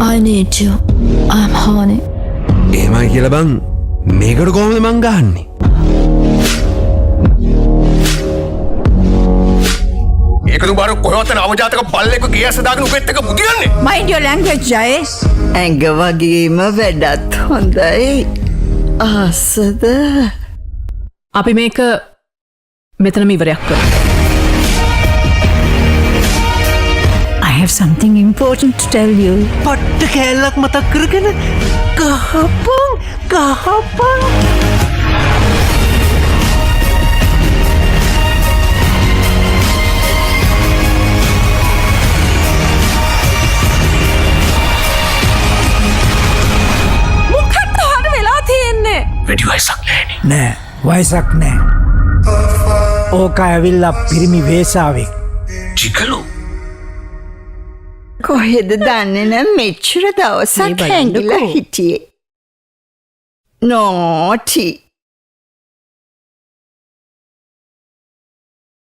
I need you. I'm horny. එහෙමයි කියලා බං මේකට කොහොමද මං ගහන්නේ? ඒක දුබාර කොහොමද නවජාතක බල්ලෙක් ගියස දාගෙන උගෙත් එක බුදියන්නේ? Mind your language, Jayesh. ඇඟ වගේම වැඩත් හොඳයි. ආසද? අපි මේක මෙතනම ඉවරයක් කරමු. I have something important to tell you. පට්ට කෑල්ලක් මතක් කරගෙන ගහපන්. මොකක්ද හරි වෙලා තියෙන්නේ? වැඩි වයසක් නැහැ නෑ වයසක් නෑ. ඕක ඇවිල්ලා පිරිමි වේසාවෙක්. චිකලු කොහෙද දන්නේ නැ මෙච්චර දවසක් බලන්නකෝ. හැංගිලා හිටියේ. නෝටි